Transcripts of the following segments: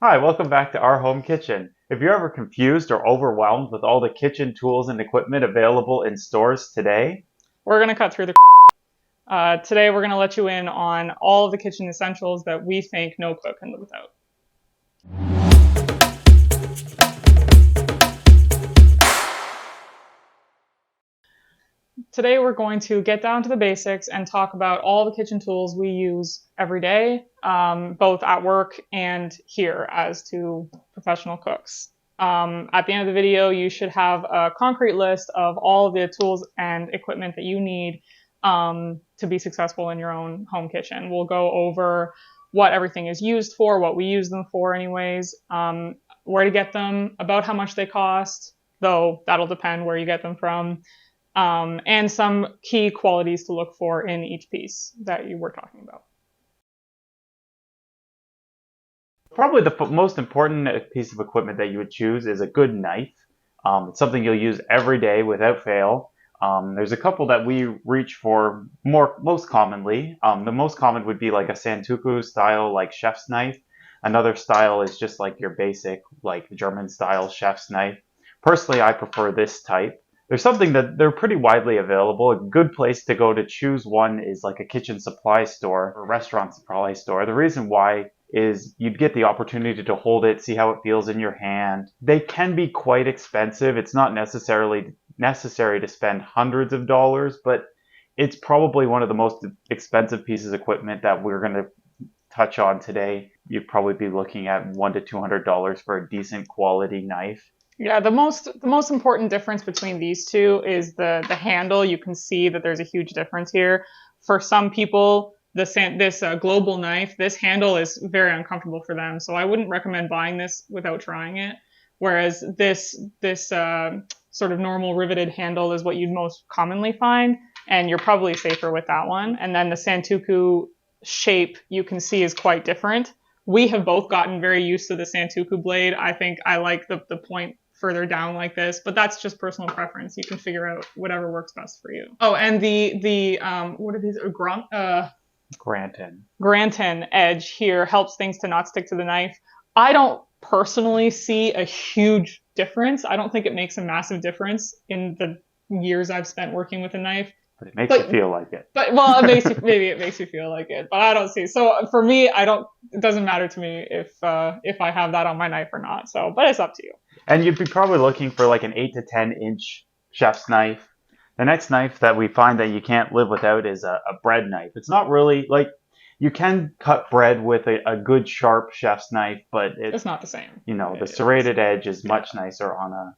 Hi, welcome back to our home kitchen. If you're ever confused or overwhelmed with all the kitchen tools and equipment available in stores today, We're going to cut through the today we're going to let you in on all of the kitchen essentials that we think no cook can live without. Today we're going to get down to the basics and talk about all the kitchen tools we use every day, both at work and here as two professional cooks. At the end of the video, you should have a concrete list of all of the tools and equipment that you need to be successful in your own home kitchen. We'll go over what everything is used for, what we use them for anyways, where to get them, about how much they cost, though that'll depend where you get them from, and some key qualities to look for in each piece that you were talking about. probably the most important piece of equipment that you would choose is a good knife. It's something you'll use every day without fail. There's a couple that we reach for most commonly. The most common would be like a Santoku style, like chef's knife. Another style is just like your basic, like German style chef's knife. Personally, I prefer this type. There's something that they're pretty widely available. A good place to go to choose one is like a kitchen supply store or restaurant supply store. The reason why is you'd get the opportunity to hold it, see how it feels in your hand. They can be quite expensive. It's not necessarily necessary to spend hundreds of dollars, but it's probably one of the most expensive pieces of equipment that we're going to touch on today. You'd probably be looking at $100 to $200 for a decent quality knife. Yeah, the most important difference between these two is the handle. You can see that there's a huge difference here. For some people, this global knife, this handle is very uncomfortable for them, so I wouldn't recommend buying this without trying it. Whereas this sort of normal riveted handle is what you'd most commonly find, and you're probably safer with that one. And then the Santoku shape you can see is quite different. We have both gotten very used to the Santoku blade. I think I like the point further down like this, but that's just personal preference. You can figure out whatever works best for you. Oh, and the what are these? Granton edge here helps things to not stick to the knife. I don't personally see a huge difference. I don't think it makes a massive difference in the years I've spent working with a knife. But it makes you feel like it. But well, maybe it makes you feel like it, but I don't see. So for me, it doesn't matter to me if I have that on my knife or not. So, but it's up to you. And you'd be probably looking for like an 8 to 10 inch chef's knife. The next knife that we find that you can't live without is a bread knife. It's not really like you can cut bread with a good sharp chef's knife, but it's not the same. The serrated edge is much nicer on a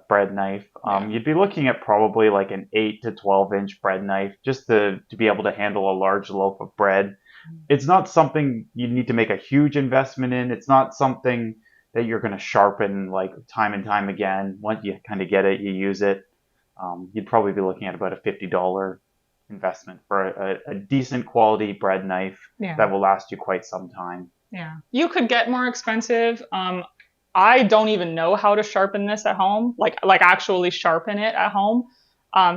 bread knife. You'd be looking at probably like an 8 to 12 inch bread knife just to be able to handle a large loaf of bread. It's not something you need to make a huge investment in. It's not something that you're going to sharpen like time and time again. Once you kind of get it, you use it. You'd probably be looking at about a $50 investment for a decent quality bread knife that will last you quite some time. Yeah. You could get more expensive. I don't even know how to sharpen this at home, like actually sharpen it at home.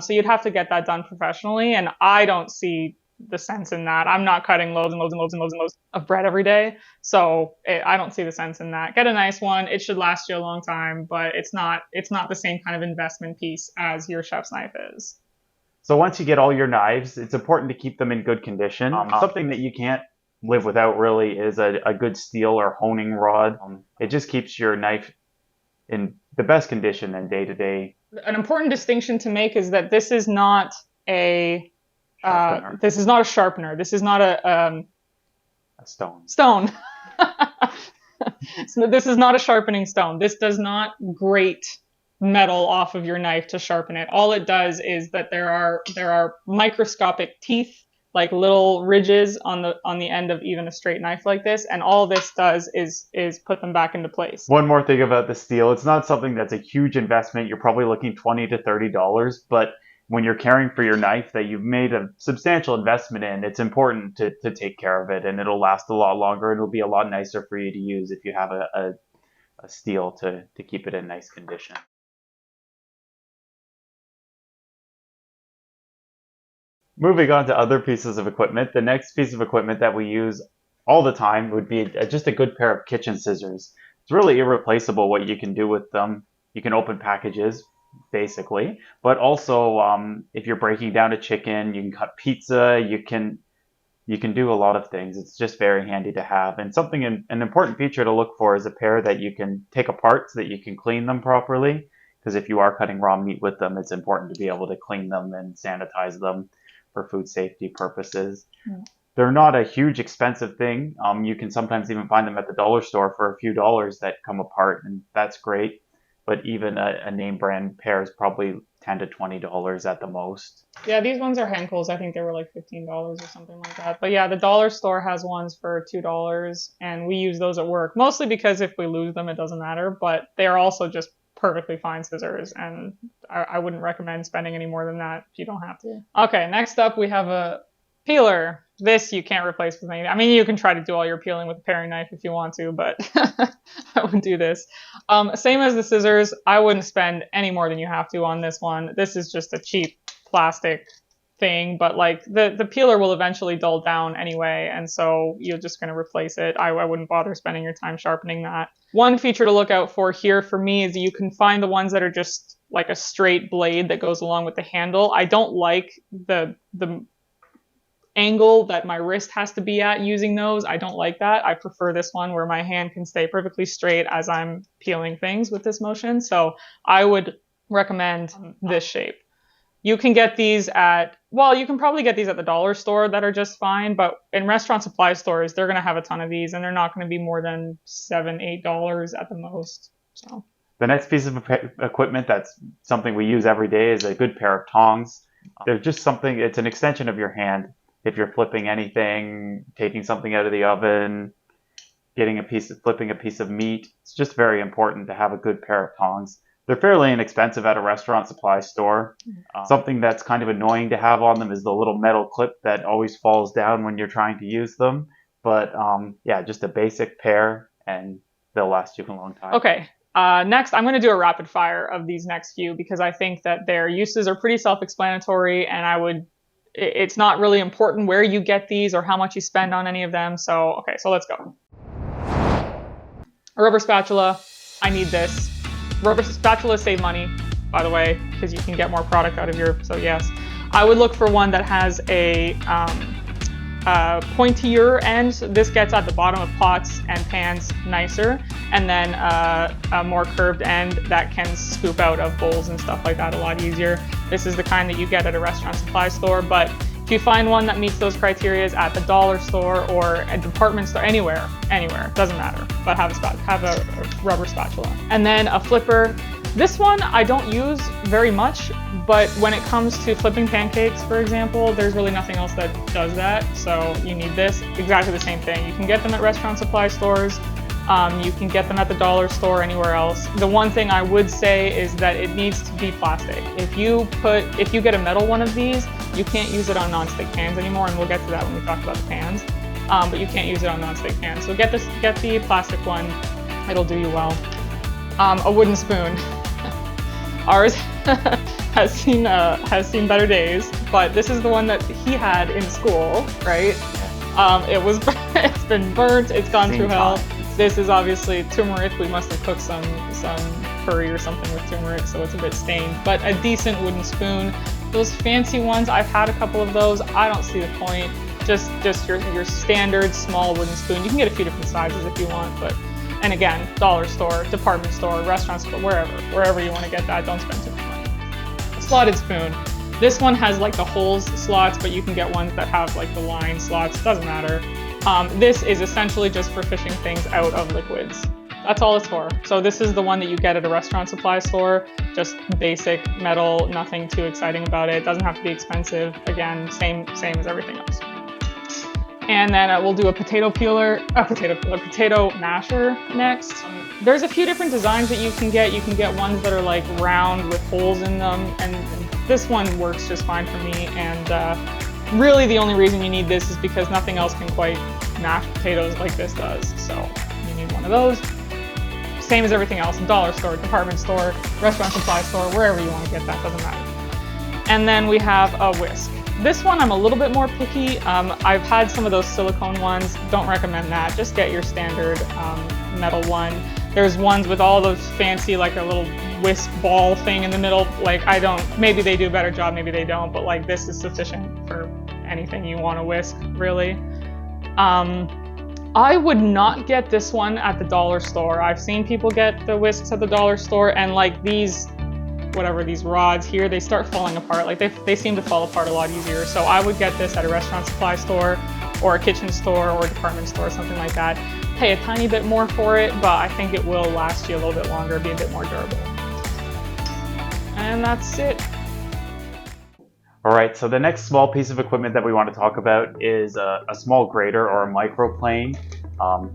So you'd have to get that done professionally, and I don't see the sense in that. I'm not cutting loads and loads and loads and loads and loads of bread every day, so I don't see the sense in that. Get a nice one. It should last you a long time, but it's not the same kind of investment piece as your chef's knife is. So once you get all your knives, it's important to keep them in good condition. Something that you can't live without really is a good steel or honing rod. It just keeps your knife in the best condition than day to day. An important distinction to make is that this is not a sharpener. This is not a sharpener. This is not a stone. Stone. So this is not a sharpening stone. This does not grate metal off of your knife to sharpen it. All it does is that there are microscopic teeth, like little ridges on the end of even a straight knife like this, and all this does is put them back into place. One more thing about the steel, it's not something that's a huge investment. You're probably looking $20 to $30, but when you're caring for your knife that you've made a substantial investment in, it's important to take care of it, and it'll last a lot longer. It'll be a lot nicer for you to use if you have a steel to keep it in nice condition. Moving on to other pieces of equipment, the next piece of equipment that we use all the time would be just a good pair of kitchen scissors. It's really irreplaceable what you can do with them. You can open packages, basically, but also if you're breaking down a chicken, you can cut pizza, you can do a lot of things. It's just very handy to have. And an important feature to look for is a pair that you can take apart so that you can clean them properly. Because if you are cutting raw meat with them, it's important to be able to clean them and sanitize them for food safety purposes. Mm. They're not a huge expensive thing. You can sometimes even find them at the dollar store for a few dollars that come apart, and that's great. But even a name brand pair is probably $10 to $20 at the most. Yeah, these ones are Henkel's. I think they were like $15 or something like that. But yeah, the dollar store has ones for $2, and we use those at work, mostly because if we lose them, it doesn't matter. But they are also just perfectly fine scissors, and I wouldn't recommend spending any more than that if you don't have to. Okay, next up we have a peeler. This you can't replace with anything. I mean, you can try to do all your peeling with a paring knife if you want to, but I wouldn't do this. Same as the scissors, I wouldn't spend any more than you have to on this one. This is just a cheap plastic thing, but like the peeler will eventually dull down anyway, and so you're just going to replace it. I wouldn't bother spending your time sharpening that. One feature to look out for here for me is you can find the ones that are just like a straight blade that goes along with the handle. I don't like the angle that my wrist has to be at using those. I don't like that. I prefer this one where my hand can stay perfectly straight as I'm peeling things with this motion. So I would recommend this shape. You can get these you can probably get these at the dollar store that are just fine, but in restaurant supply stores, they're going to have a ton of these, and they're not going to be more than $7, $8 at the most. So the next piece of equipment that's something we use every day is a good pair of tongs. They're just something, it's an extension of your hand. If you're flipping anything, taking something out of the oven, flipping a piece of meat, it's just very important to have a good pair of tongs. They're fairly inexpensive at a restaurant supply store. Something that's kind of annoying to have on them is the little metal clip that always falls down when you're trying to use them. But yeah, just a basic pair, and they'll last you a long time. Okay. Next, I'm going to do a rapid fire of these next few because I think that their uses are pretty self-explanatory, and it's not really important where you get these or how much you spend on any of them. So let's go. A rubber spatula. I need this. Rubber spatulas save money, by the way, because you can get more product out of so yes. I would look for one that has a pointier end. This gets at the bottom of pots and pans nicer, and then a more curved end that can scoop out of bowls and stuff like that a lot easier. This is the kind that you get at a restaurant supply store, but if you find one that meets those criteria at the dollar store or a department store, anywhere, doesn't matter, but have a rubber spatula. And then a flipper. This one I don't use very much, but when it comes to flipping pancakes, for example, there's really nothing else that does that, so you need this. Exactly the same thing. You can get them at restaurant supply stores. You can get them at the dollar store, anywhere else. The one thing I would say is that it needs to be plastic. If you get a metal one of these, you can't use it on nonstick pans anymore, and we'll get to that when we talk about the pans. But you can't use it on nonstick pans. So get the plastic one. It'll do you well. A wooden spoon. Ours has seen better days, but this is the one that he had in school, right? It's been burnt. It's gone through hell. This is obviously turmeric. We must have cooked some curry or something with turmeric, so it's a bit stained. But a decent wooden spoon. Those fancy ones, I've had a couple of those. I don't see the point. Just your standard small wooden spoon. You can get a few different sizes if you want, and again, dollar store, department store, restaurant store, wherever you want to get that. Don't spend too much money. A slotted spoon. This one has like the holes slots, but you can get ones that have like the line slots. Doesn't matter. This is essentially just for fishing things out of liquids. That's all it's for. So this is the one that you get at a restaurant supply store. Just basic metal, nothing too exciting about it. Doesn't have to be expensive. Again, same as everything else. And then we'll do a potato masher next. There's a few different designs that you can get. You can get ones that are like round with holes in them, and this one works just fine for me. And really the only reason you need this is because nothing else can quite mash potatoes like this does. So you need one of those. Same as everything else, dollar store, department store, restaurant supply store, wherever you want to get that, doesn't matter. And then we have a whisk. This one I'm a little bit more picky. I've had some of those silicone ones. Don't recommend that. Just get your standard metal one. There's ones with all those fancy, like a little whisk ball thing in the middle. Like maybe they do a better job, maybe they don't, but like this is sufficient for anything you want to whisk, really. I would not get this one at the dollar store. I've seen people get the whisks at the dollar store, and like these rods here, they start falling apart. Like they seem to fall apart a lot easier. So I would get this at a restaurant supply store or a kitchen store or a department store, something like that. Pay a tiny bit more for it, but I think it will last you a little bit longer, be a bit more durable. And that's it. All right, so the next small piece of equipment that we want to talk about is a small grater or a microplane.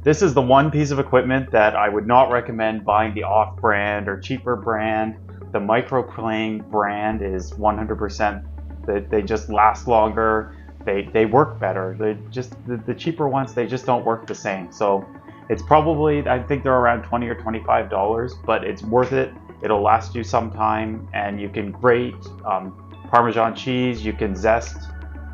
This is the one piece of equipment that I would not recommend buying the off-brand or cheaper brand. The microplane brand is 100%. They just last longer. They work better. The cheaper ones, they just don't work the same. So it's probably, I think they're around $20 or $25, but it's worth it. It'll last you some time, and you can grate Parmesan cheese, you can zest,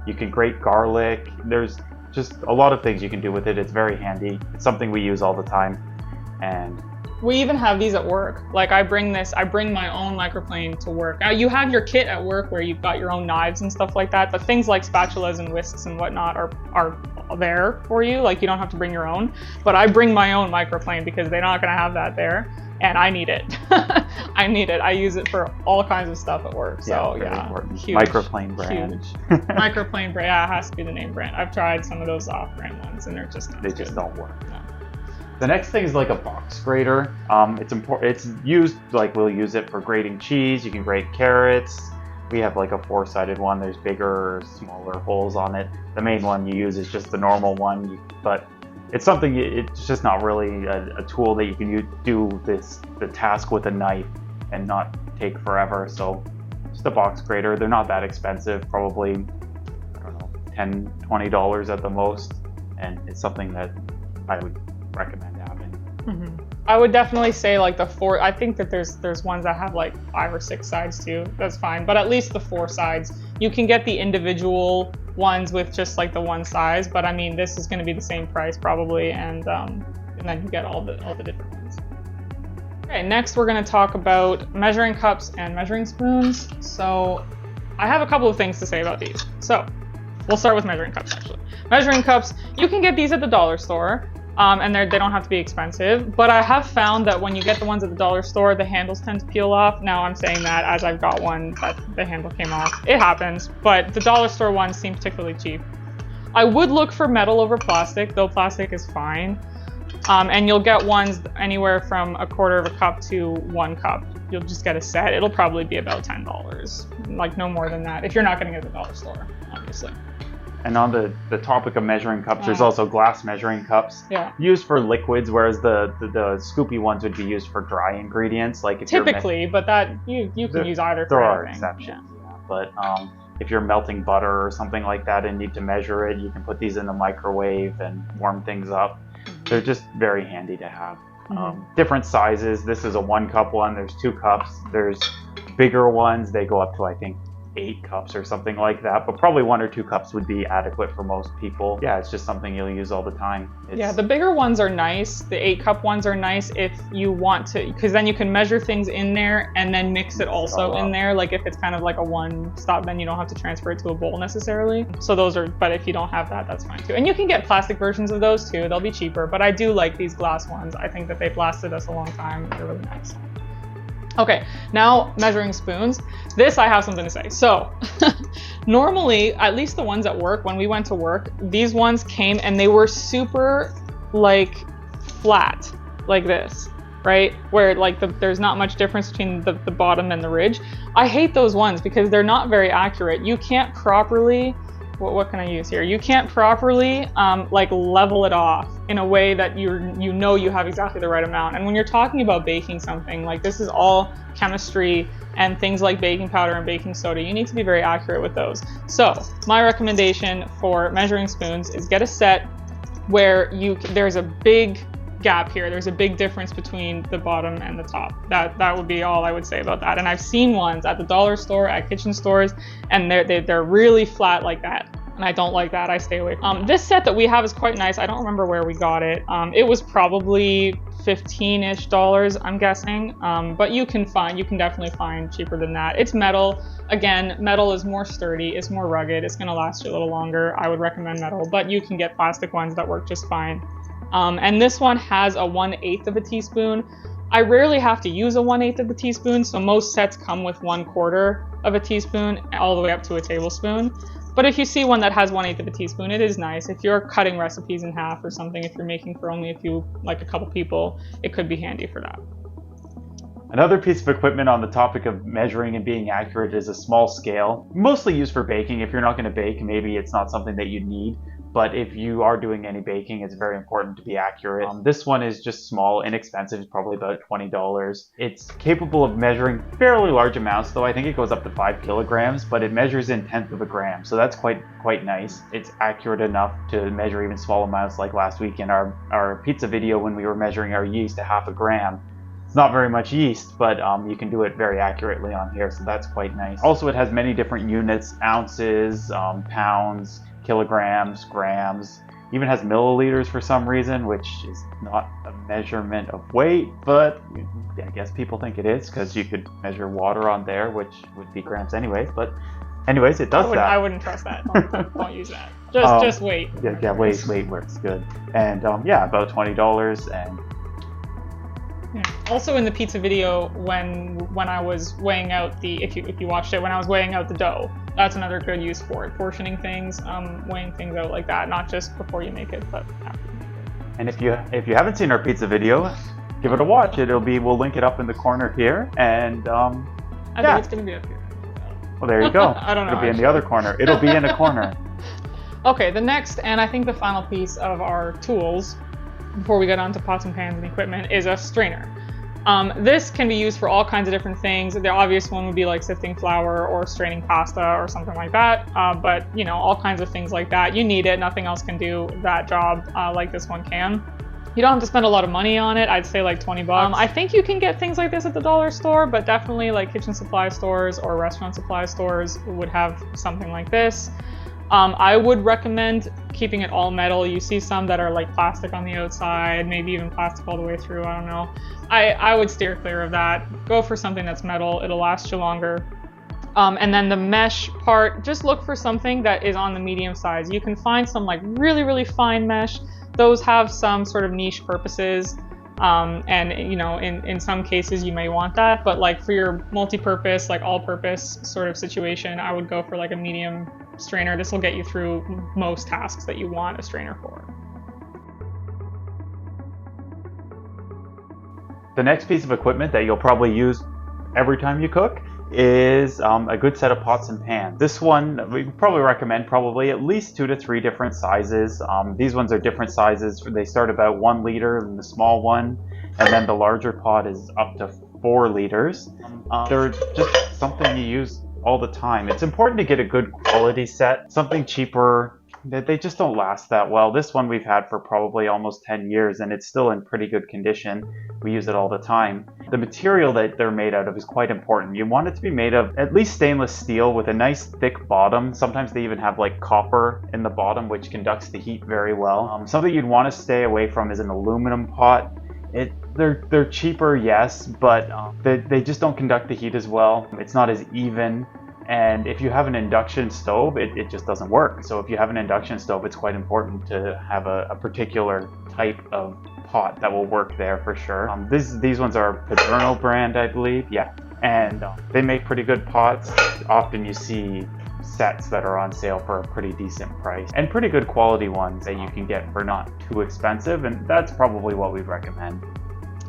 you can grate garlic. There's just a lot of things you can do with it. It's very handy. It's something we use all the time. And we even have these at work. Like I bring my own microplane to work. Now you have your kit at work where you've got your own knives and stuff like that, but things like spatulas and whisks and whatnot are there for you. Like you don't have to bring your own, but I bring my own microplane because they're not gonna have that there. And I need it. I need it. I use it for all kinds of stuff at work. So yeah, huge, microplane brand. Huge. Microplane brand. Yeah, it has to be the name brand. I've tried some of those off-brand ones, and they're just not good. Just don't work. No. The next thing is like a box grater. It's important. It's used like we'll use it for grating cheese. You can grate carrots. We have like a 4-sided one. There's bigger or smaller holes on it. The main one you use is just the normal one, but it's something, it's just not really a tool that you can do the task with a knife and not take forever. So just a box grater. They're not that expensive, probably, I don't know, $10, $20 at the most. And it's something that I would recommend having. Mm-hmm. I would definitely say like I think that there's ones that have like 5 or 6 sides too. That's fine. But at least the 4 sides. You can get the individual ones with just like the one size, but I mean this is going to be the same price probably, and then you get all the different ones. Okay, next we're going to talk about measuring cups and measuring spoons. So I have a couple of things to say about these. So we'll start with measuring cups actually. Measuring cups, you can get these at the dollar store. And they don't have to be expensive, but I have found that when you get the ones at the dollar store, the handles tend to peel off. Now I'm saying that as I've got one that the handle came off. It happens, but the dollar store ones seem particularly cheap. I would look for metal over plastic, though plastic is fine. And you'll get ones anywhere from 1/4 cup to 1 cup. You'll just get a set. It'll probably be about $10, like no more than that, if you're not getting it at the dollar store, obviously. And on the topic of measuring cups, there's also glass measuring cups used for liquids, whereas the scoopy ones would be used for dry ingredients. Like if typically, but that you can use either. There are exceptions, but if you're melting butter or something like that and need to measure it, you can put these in the microwave and warm things up. They're just very handy to have. Different sizes. This is a 1 cup one. There's 2 cups. There's bigger ones. They go up to I think 8 cups or something like that, but probably 1 or 2 cups would be adequate for most people. Yeah, it's just something you'll use all the time. Yeah, the bigger ones are nice. The 8 cup ones are nice if you want to, because then you can measure things in there and then mix it also in there. Like if it's kind of like a one stop, then you don't have to transfer it to a bowl necessarily. So those are, but if you don't have that, that's fine too. And you can get plastic versions of those too. They'll be cheaper, but I do like these glass ones. I think that they've lasted us a long time. They're really nice. Okay, now measuring spoons. This I have something to say. So normally, at least the ones at work, when we went to work, these ones came and they were super like flat, like this, right? Where like there's not much difference between the bottom and the ridge. I hate those ones because they're not very accurate. You can't properly, what can I use here? You can't properly like level it off in a way that you know you have exactly the right amount. And when you're talking about baking something, like this is all chemistry and things like baking powder and baking soda, you need to be very accurate with those. So my recommendation for measuring spoons is get a set where there's a big gap here. There's a big difference between the bottom and the top. That would be all I would say about that. And I've seen ones at the dollar store, at kitchen stores, and they're really flat like that. And I don't like that. I stay away from this set that we have is quite nice. I don't remember where we got it. It was probably $15-ish, I'm guessing. But you can definitely find cheaper than that. It's metal. Again, metal is more sturdy, it's more rugged, it's gonna last you a little longer. I would recommend metal, but you can get plastic ones that work just fine. And this one has a 1/8 of a teaspoon. I rarely have to use a 1/8 of a teaspoon, so most sets come with 1/4 of a teaspoon all the way up to a tablespoon. But if you see one that has 1/8 of a teaspoon, it is nice. If you're cutting recipes in half or something, if you're making for only a couple people, it could be handy for that. Another piece of equipment on the topic of measuring and being accurate is a small scale, mostly used for baking. If you're not going to bake, maybe it's not something that you need. But if you are doing any baking, it's very important to be accurate. This one is just small, inexpensive. It's probably about $20. It's capable of measuring fairly large amounts, though. I think it goes up to 5 kilograms, but it measures in 1/10 of a gram. So that's quite nice. It's accurate enough to measure even small amounts, like last week in our pizza video when we were measuring our yeast at 1/2 gram. It's not very much yeast, but you can do it very accurately on here, so that's quite nice. Also, it has many different units: ounces, pounds, kilograms, grams. Even has milliliters for some reason, which is not a measurement of weight, but I guess people think it is because you could measure water on there, which would be grams anyways. But anyways, it does that. I wouldn't trust that. Don't use that. Just weight. Yeah, weight works good. And yeah, about $20. And yeah. Also in the pizza video, when I was weighing out if you watched it, when I was weighing out the dough, that's another good use for it. Portioning things, weighing things out like that, not just before you make it, but after you make it. And if you haven't seen our pizza video, give it a watch. We'll link it up in the corner here, and I think it's gonna be up here. Well, there you go. I don't know. It'll be in the other corner. It'll be in a corner. Okay, the next and I think the final piece of our tools before we get on to pots and pans and equipment is a strainer. This can be used for all kinds of different things. The obvious one would be like sifting flour or straining pasta or something like that. But all kinds of things like that. You need it. Nothing else can do that job like this one can. You don't have to spend a lot of money on it. I'd say like $20. I think you can get things like this at the dollar store, but definitely like kitchen supply stores or restaurant supply stores would have something like this. I would recommend keeping it all metal. You see some that are like plastic on the outside, maybe even plastic all the way through, I don't know. I would steer clear of that. Go for something that's metal, it'll last you longer. And then the mesh part, just look for something that is on the medium size. You can find some like really, really fine mesh. Those have some sort of niche purposes. And in some cases you may want that, but like for your multi-purpose, like all-purpose sort of situation, I would go for like a medium strainer. This will get you through most tasks that you want a strainer for. The next piece of equipment that you'll probably use every time you cook is a good set of pots and pans. This one we probably recommend at least 2 to 3 different sizes. These ones are different sizes. They start about 1 liter in the small one, and then the larger pot is up to 4 liters. They're just something you use all the time. It's important to get a good quality set. Something cheaper, they just don't last that well. This one we've had for probably almost 10 years and it's still in pretty good condition. We use it all the time. The material that they're made out of is quite important. You want it to be made of at least stainless steel with a nice thick bottom. Sometimes they even have like copper in the bottom, which conducts the heat very well. Something you'd want to stay away from is an aluminum pot. They're cheaper, yes, but they just don't conduct the heat as well. It's not as even. And if you have an induction stove, it just doesn't work. So if you have an induction stove, it's quite important to have a particular type of pot that will work there for sure. These ones are Paterno brand, I believe. Yeah, and they make pretty good pots. Often you see sets that are on sale for a pretty decent price and pretty good quality ones that you can get for not too expensive, and that's probably what we'd recommend.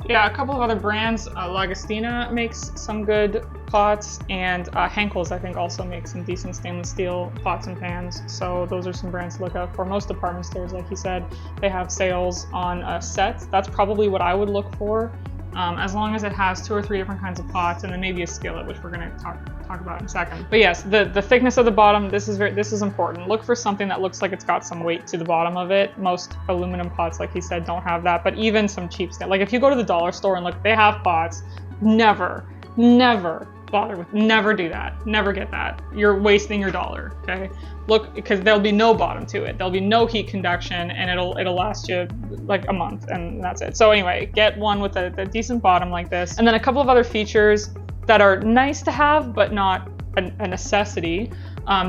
Yeah, a couple of other brands. Lagostina makes some good pots, and Henkel's I think also makes some decent stainless steel pots and pans. So those are some brands to look out for. Most department stores, like you said, they have sales on sets. That's probably what I would look for, as long as it has 2 or 3 different kinds of pots, and then maybe a skillet, which we're going to talk about in a second. But yes, the thickness of the bottom, this is important. Look for something that looks like it's got some weight to the bottom of it. Most aluminum pots, like he said, don't have that. But even some cheap stuff, like if you go to the dollar store and look, they have pots. Never bother with, never do that. Never get that. You're wasting your dollar. Okay. Look, because there'll be no bottom to it. There'll be no heat conduction, and it'll last you like a month, and that's it. So anyway, get one with a decent bottom like this, and then a couple of other features that are nice to have, but not a necessity.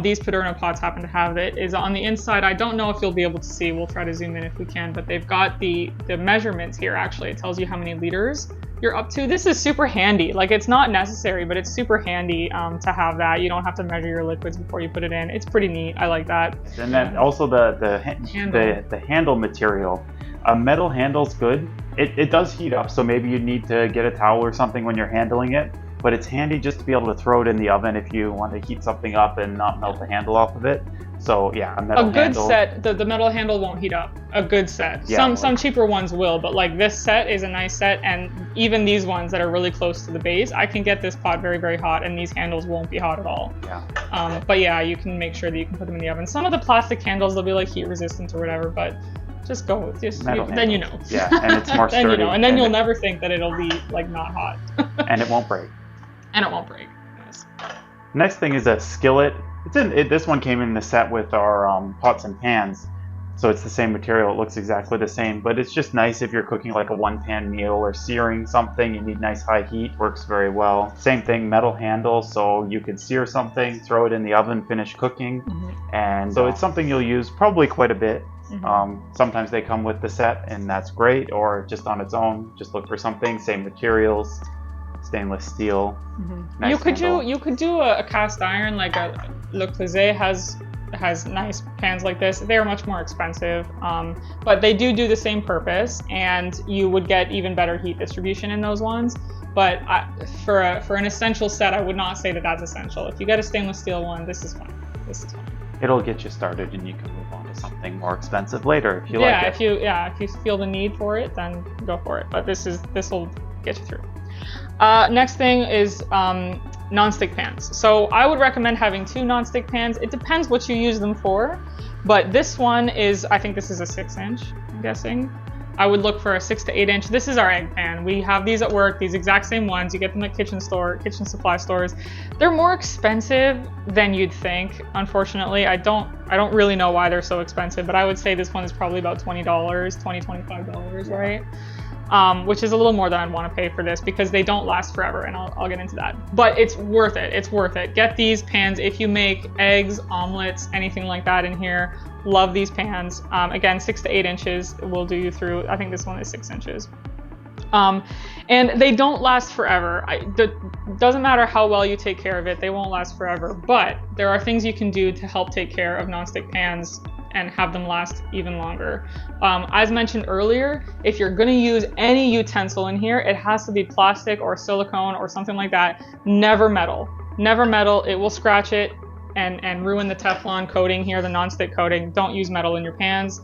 These Paderno pots happen to have it. Is on the inside. I don't know if you'll be able to see. We'll try to zoom in if we can, but they've got the measurements here. Actually, it tells you how many liters you're up to. This is super handy. Like, it's not necessary, but it's super handy to have that. You don't have to measure your liquids before you put it in. It's pretty neat. I like that. And then also the handle material. A metal handle's good. It does heat up, so maybe you need to get a towel or something when you're handling it. But it's handy just to be able to throw it in the oven if you want to heat something up and not melt the handle off of it. So yeah, a metal handle. A good set, the metal handle won't heat up. A good set. Yeah, some cheaper ones will, but like this set is a nice set, and even these ones that are really close to the base, I can get this pot very, very hot, and these handles won't be hot at all. Yeah. But yeah, you can make sure that you can put them in the oven. Some of the plastic handles, they'll be like heat resistant or whatever, but just go with then you know. Yeah, and it's more sturdy. Then you know, and then you'll never think that it'll be like not hot. And it won't break. And it won't break. Yes. Next thing is a skillet. This one came in the set with our pots and pans, so it's the same material. It looks exactly the same, but it's just nice if you're cooking like a one-pan meal or searing something. You need nice high heat. Works very well. Same thing, metal handle, so you could sear something, throw it in the oven, finish cooking, and so it's something you'll use probably quite a bit. Sometimes they come with the set, and that's great, or just on its own. Just look for something, same materials. Stainless steel. Nice you could do a cast iron, like a Le Creuset has nice pans like this. They're much more expensive, but they do the same purpose, and you would get even better heat distribution in those ones. But for an essential set, I would not say that that's essential. If you get a stainless steel one, this is fine. It'll get you started, and you can move on to something more expensive later if you like it. If you feel the need for it, then go for it. But this will get you through. Next thing is non-stick pans. So I would recommend having 2 non-stick pans. It depends what you use them for, but this one is, I think this is a 6-inch, I'm guessing. I would look for a 6 to 8 inch. This is our egg pan. We have these at work, these exact same ones. You get them at kitchen supply stores. They're more expensive than you'd think, unfortunately. I don't really know why they're so expensive, but I would say this one is probably about $20, $25, right? Which is a little more than I'd want to pay for this because they don't last forever, and I'll get into that. But it's worth it. It's worth it. Get these pans if you make eggs, omelets, anything like that in here. Love these pans. Again, 6 to 8 inches will do you through. I think this one is 6 inches. And they don't last forever. Doesn't matter how well you take care of it, they won't last forever. But there are things you can do to help take care of nonstick pans and have them last even longer. As mentioned earlier, if you're going to use any utensil in here, it has to be plastic or silicone or something like that. Never metal. Never metal. It will scratch it and ruin the Teflon coating here, the nonstick coating. Don't use metal in your pans.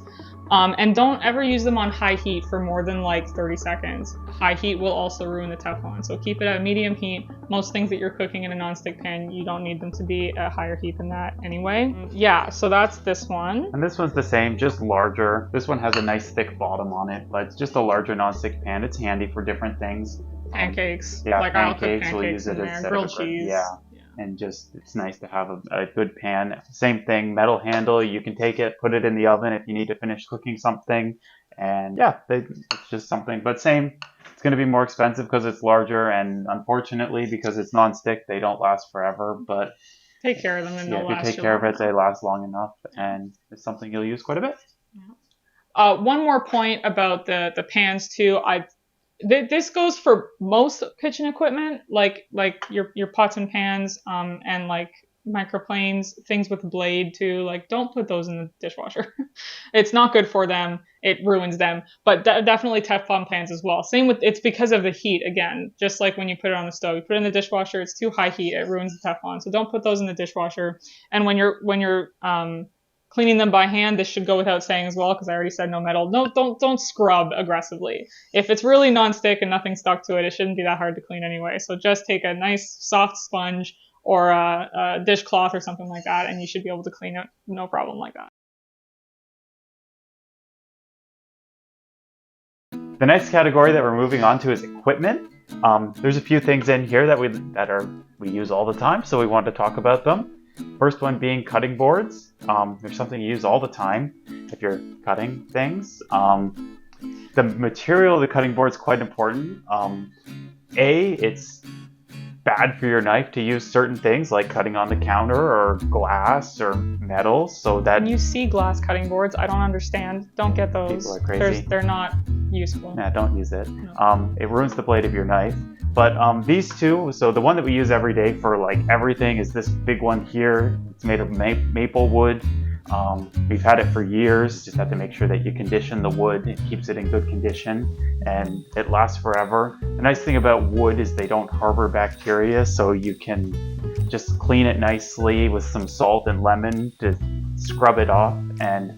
And don't ever use them on high heat for more than like 30 seconds. High heat will also ruin the Teflon. So keep it at medium heat. Most things that you're cooking in a nonstick pan, you don't need them to be at higher heat than that anyway. Yeah, so that's this one. And this one's the same, just larger. This one has a nice thick bottom on it, but it's just a larger nonstick pan. It's handy for different things. Pancakes. Yeah, like pancakes. We'll use it as grilled cheese. Yeah. And just, it's nice to have a good pan. Same thing, metal handle. You can take it, put it in the oven if you need to finish cooking something. And yeah, it's just something. But same, it's going to be more expensive because it's larger. And unfortunately, because it's non-stick, they don't last forever. But take care of them and they'll last. If you take care of it, they last long enough. And it's something you'll use quite a bit. Yeah. One more point about the pans too. This goes for most kitchen equipment, like your pots and pans, and like microplanes, things with a blade too. Like, don't put those in the dishwasher. It's not good for them. It ruins them. But definitely Teflon pans as well. It's because of the heat again. Just like when you put it on the stove, you put it in the dishwasher, it's too high heat, it ruins the Teflon. So don't put those in the dishwasher. And when you're cleaning them by hand, this should go without saying as well, because I already said no metal. No, don't scrub aggressively. If it's really non-stick and nothing stuck to it, it shouldn't be that hard to clean anyway. So just take a nice soft sponge or a dishcloth or something like that, and you should be able to clean it no problem like that. The next category that we're moving on to is equipment. There's a few things in here that we use all the time, so we want to talk about them. First one being cutting boards. There's something you use all the time if you're cutting things. The material of the cutting board is quite important. It's bad for your knife to use certain things like cutting on the counter or glass or metal, so that when you see glass cutting boards, I don't understand. Don't get those. People are crazy. They're not useful. Yeah, don't use it. No. It ruins the blade of your knife. But these two, so the one that we use every day for like everything is this big one here. It's made of maple wood. We've had it for years. Just have to make sure that you condition the wood. It keeps it in good condition and it lasts forever. The nice thing about wood is they don't harbor bacteria, so you can just clean it nicely with some salt and lemon to scrub it off and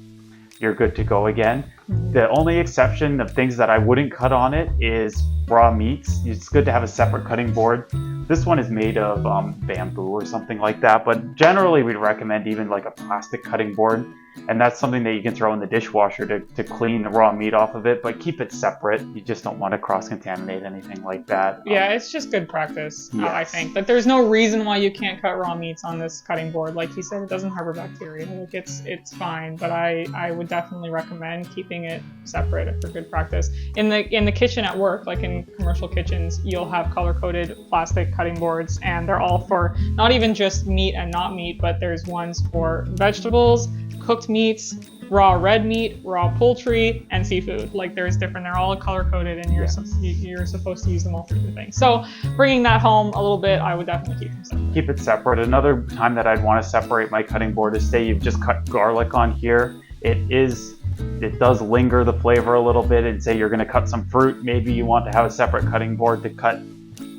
you're good to go again. The only exception of things that I wouldn't cut on it is raw meats. It's good to have a separate cutting board. This one is made of bamboo or something like that, but generally we'd recommend even like a plastic cutting board, and that's something that you can throw in the dishwasher to clean the raw meat off of it, but keep it separate. You just don't want to cross-contaminate anything like that. Yeah, it's just good practice, yes. I think. But there's no reason why you can't cut raw meats on this cutting board. Like you said, it doesn't harbor bacteria. Like it's fine, but I would definitely recommend keeping it separate for good practice. In the kitchen at work, like in commercial kitchens, you'll have color-coded plastic cutting boards, and they're all for not even just meat and not meat, but there's ones for vegetables, cooked meats, raw red meat, raw poultry, and seafood. Like there's different, they're all color-coded, and you're supposed to use them all for different things. So bringing that home a little bit, I would definitely keep them separate. Keep it separate. Another time that I'd want to separate my cutting board is, say you've just cut garlic on here. It does linger the flavor a little bit, and say you're going to cut some fruit, maybe you want to have a separate cutting board to cut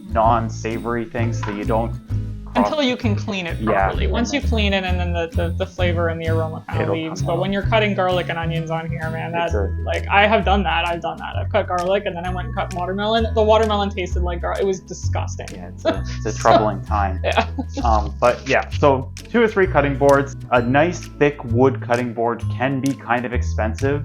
non-savory things so you don't until you can clean it properly. Yeah. Once you clean it, and then the flavor and the aroma kind of leaves. But when you're cutting garlic and onions on here, man, like I have done that. I've cut garlic, and then I went and cut watermelon. The watermelon tasted like garlic. It was disgusting. Yeah, it's a troubling time. Yeah. But yeah, so 2 or 3 cutting boards. A nice thick wood cutting board can be kind of expensive.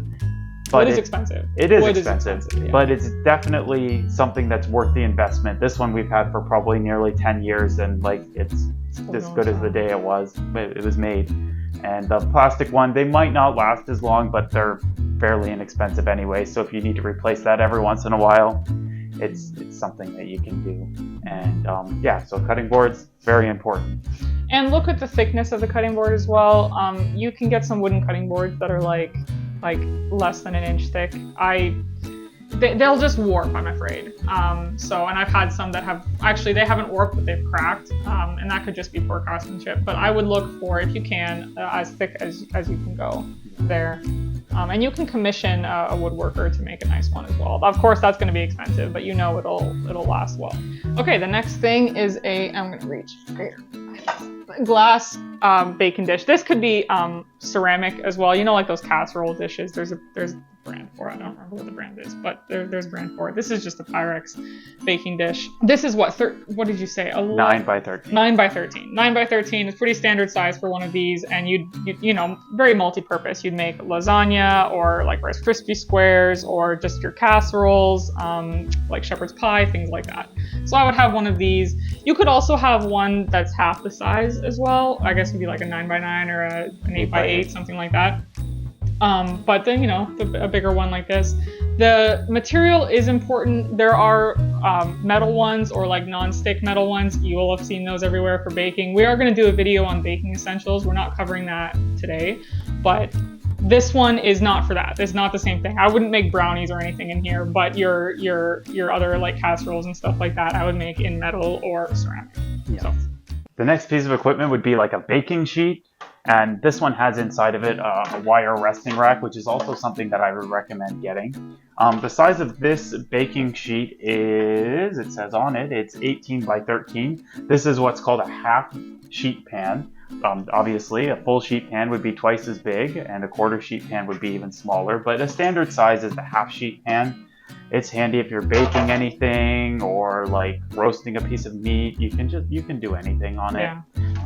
But Wood is expensive. It is Wood expensive, yeah. But it's definitely something that's worth the investment. This one we've had for probably nearly 10 years, and like it's as good as the day it was made. And the plastic one, they might not last as long, but they're fairly inexpensive anyway. So if you need to replace that every once in a while, it's something that you can do. And yeah, so cutting boards, very important. And look at the thickness of the cutting board as well. You can get some wooden cutting boards that are like less than an inch thick. They'll just warp, I'm afraid. And I've had some that they haven't warped, but they've cracked, and that could just be poor craftsmanship. But I would look for, if you can, as thick as you can go there. And you can commission a woodworker to make a nice one as well. Of course, that's going to be expensive, but it'll last well. Okay, the next thing is I'm going to reach here. Glass baking dish. This could be ceramic as well. You know, like those casserole dishes. There's a brand for it. I don't remember what the brand is, but there's a brand for it. This is just a Pyrex baking dish. This is what did you say? 9 by 13. 9 by 13. 9 by 13 is pretty standard size for one of these, and you know, very multi-purpose. You'd make lasagna or like Rice Krispie squares, or just your casseroles, like shepherd's pie, things like that. So I would have one of these. You could also have one that's half the size as well. I guess it'd be like a 9 by 9 or an 8 by 8, something like that. But then, you know, a bigger one like this. The material is important. There are metal ones, or like non-stick metal ones. You will have seen those everywhere for baking. We are going to do a video on baking essentials. We're not covering that today, but this one is not for that. It's not the same thing. I wouldn't make brownies or anything in here, but your other like casseroles and stuff like that, I would make in metal or ceramic. Yeah. So. The next piece of equipment would be like a baking sheet. And this one has inside of it a wire resting rack, which is also something that I would recommend getting. The size of this baking sheet is, it says on it, it's 18 by 13. This is what's called a half sheet pan. Obviously, a full sheet pan would be twice as big, and a quarter sheet pan would be even smaller. But a standard size is the half sheet pan. It's handy if you're baking anything or like roasting a piece of meat. You can do anything on it. Yeah.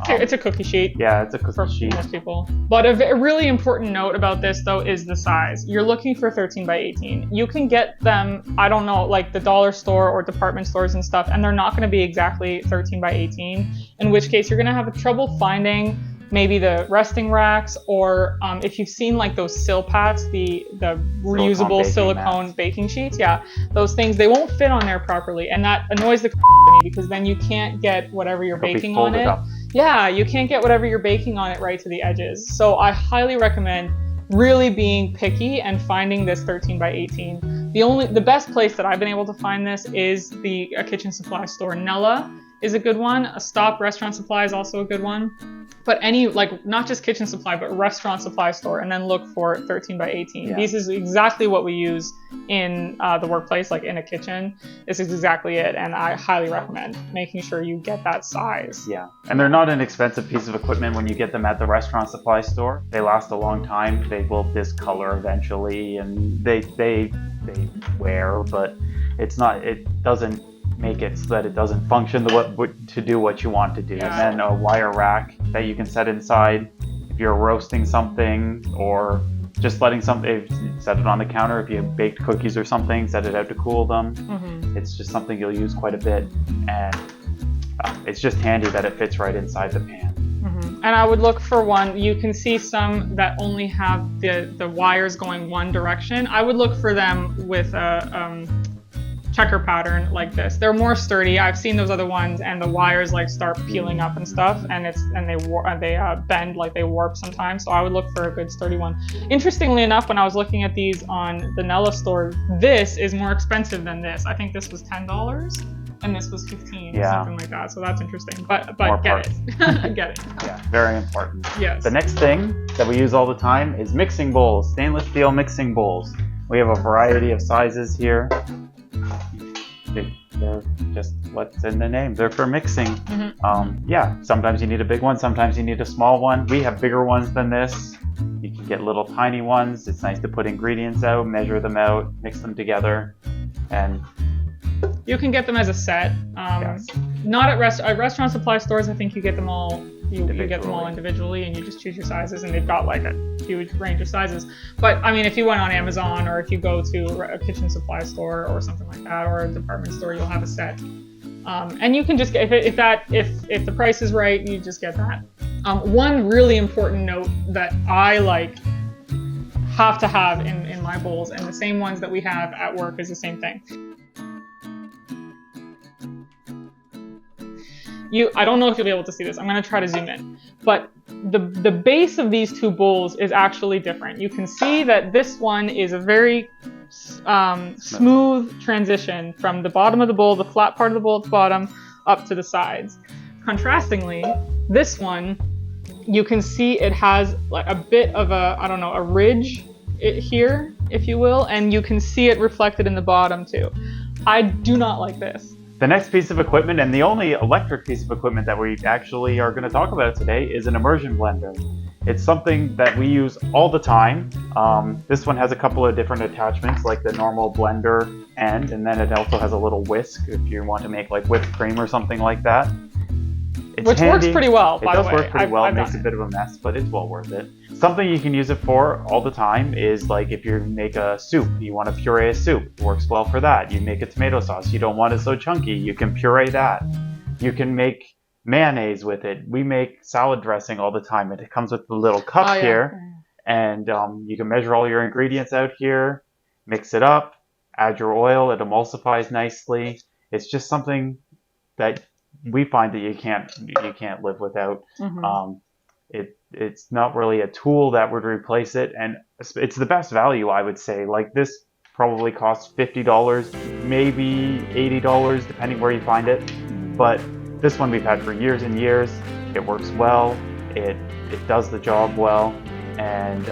It's a cookie sheet. Yeah, it's a For cookie sheet. most people. But a really important note about this though is the size. You're looking for 13 by 18. You can get them, I don't know, like the dollar store or department stores and stuff, and they're not going to be exactly 13 by 18, in which case you're going to have trouble finding maybe the resting racks, or if you've seen like those Silpats, the reusable silicone baking sheets, yeah, those things, they won't fit on there properly, and that annoys the me because then you can't get whatever you're baking on it. Yeah, you can't get whatever you're baking on it right to the edges. So I highly recommend really being picky and finding this 13 by 18. The best place that I've been able to find this is a kitchen supply store. Nella is a good one. A Stop Restaurant Supply is also a good one. But any, like, not just kitchen supply, but restaurant supply store, and then look for 13 by 18. Yeah. This is exactly what we use in the workplace, like in a kitchen. This is exactly it, and I highly recommend making sure you get that size. Yeah, and they're not an expensive piece of equipment when you get them at the restaurant supply store. They last a long time. They will discolor eventually, and they wear, but it doesn't make it so that it doesn't function to do what you want to do. Yeah. And then a wire rack that you can set inside if you're roasting something, or just letting something, set it on the counter. If you have baked cookies or something, set it out to cool them. Mm-hmm. It's just something you'll use quite a bit, and it's just handy that it fits right inside the pan. Mm-hmm. And I would look for one. You can see some that only have the wires going one direction. I would look for them with a checker pattern like this. They're more sturdy. I've seen those other ones, and the wires like start peeling up and stuff, and they bend, like they warp sometimes. So I would look for a good sturdy one. Interestingly enough, when I was looking at these on the Nella store, this is more expensive than this. I think this was $10 and this was $15, something like that. So that's interesting. But get it. Get it. Yeah, very important. Yes. The next thing that we use all the time is mixing bowls, stainless steel mixing bowls. We have a variety of sizes here. They're just what's in the name. They're for mixing. Mm-hmm. Sometimes you need a big one, sometimes you need a small one. We have bigger ones than this. You can get little tiny ones. It's nice to put ingredients out, measure them out, mix them together, and you can get them as a set. Yes. Not at restaurant supply stores. I think you get them all. You get them all individually, and you just choose your sizes, and they've got like a huge range of sizes. But I mean, if you went on Amazon, or if you go to a kitchen supply store or something like that, or a department store, you'll have a set. And you can just get if the price is right, you just get that. One really important note that I have to have in my bowls, and the same ones that we have at work, is the same thing. I don't know if you'll be able to see this. I'm going to try to zoom in. But the base of these two bowls is actually different. You can see that this one is a very smooth transition from the bottom of the bowl, the flat part of the bowl at the bottom, up to the sides. Contrastingly, this one, you can see it has like a bit of a ridge here, if you will, and you can see it reflected in the bottom too. I do not like this. The next piece of equipment, and the only electric piece of equipment that we actually are going to talk about today, is an immersion blender. It's something that we use all the time. This one has a couple of different attachments, like the normal blender end, and then it also has a little whisk if you want to make like whipped cream or something like that. Which works pretty well, by the way. It does work pretty well. It makes a bit of a mess, but it's well worth it. Something you can use it for all the time is like if you make a soup, you want to puree a soup, it works well for that. You make a tomato sauce, you don't want it so chunky, you can puree that. You can make mayonnaise with it. We make salad dressing all the time, and it comes with the little cup here, and you can measure all your ingredients out here, mix it up, add your oil, it emulsifies nicely. It's just something that we find that you can't live without. Mm-hmm. It's not really a tool that would replace it, and it's the best value, I would say. Like this probably costs $50, maybe $80, depending where you find it. But this one we've had for years and years. It works well. It does the job well, and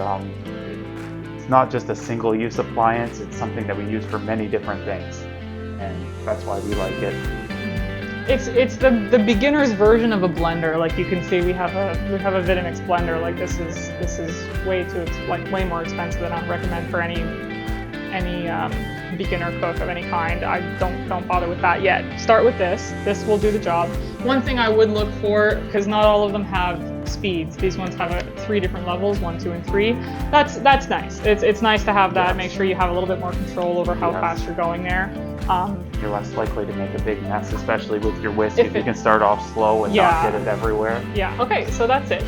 it's not just a single-use appliance. It's something that we use for many different things, and that's why we like it. It's the beginner's version of a blender. Like you can see, we have a Vitamix blender. Like this is way more expensive than I'd recommend for any beginner cook of any kind, I don't bother with that yet. Start with this. This will do the job. One thing I would look for, because not all of them have speeds. These ones have 3 different levels, 1, 2, and 3. That's nice. It's nice to have that. Yes. Make sure you have a little bit more control over how Yes. fast you're going there. You're less likely to make a big mess, especially with your whisk, if you it- can start off slow and Yeah. not get it everywhere. Yeah, okay, so that's it.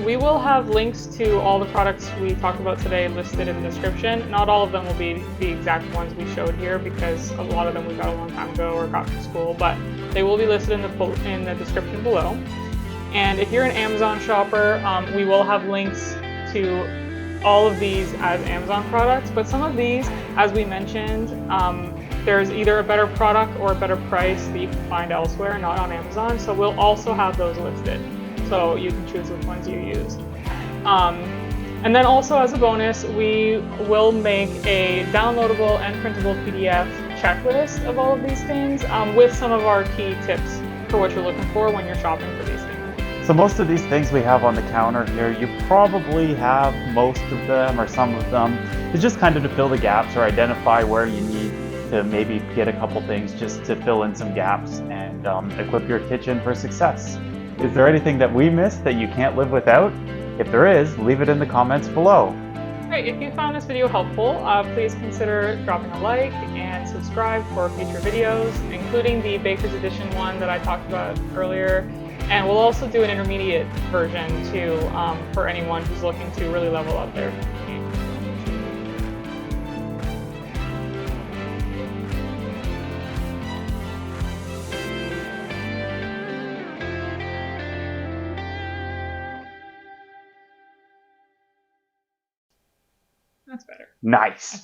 We will have links to all the products we talked about today listed in the description. Not all of them will be the exact ones we showed here because a lot of them we got a long time ago or got from school, but they will be listed in the description below. And if you're an Amazon shopper, we will have links to all of these as Amazon products, but some of these, as we mentioned, there's either a better product or a better price that you can find elsewhere, not on Amazon. So we'll also have those listed, so you can choose which ones you use. And then also as a bonus, we will make a downloadable and printable PDF checklist of all of these things with some of our key tips for what you're looking for when you're shopping for these things. So most of these things we have on the counter here, you probably have most of them or some of them. It's just kind of to fill the gaps or identify where you need to maybe get a couple things just to fill in some gaps and equip your kitchen for success. Is there anything that we missed that you can't live without? If there is, leave it in the comments below. Great, if you found this video helpful, please consider dropping a like and subscribe for future videos, including the Baker's Edition one that I talked about earlier. And we'll also do an intermediate version too for anyone who's looking to really level up their game. That's better. Nice.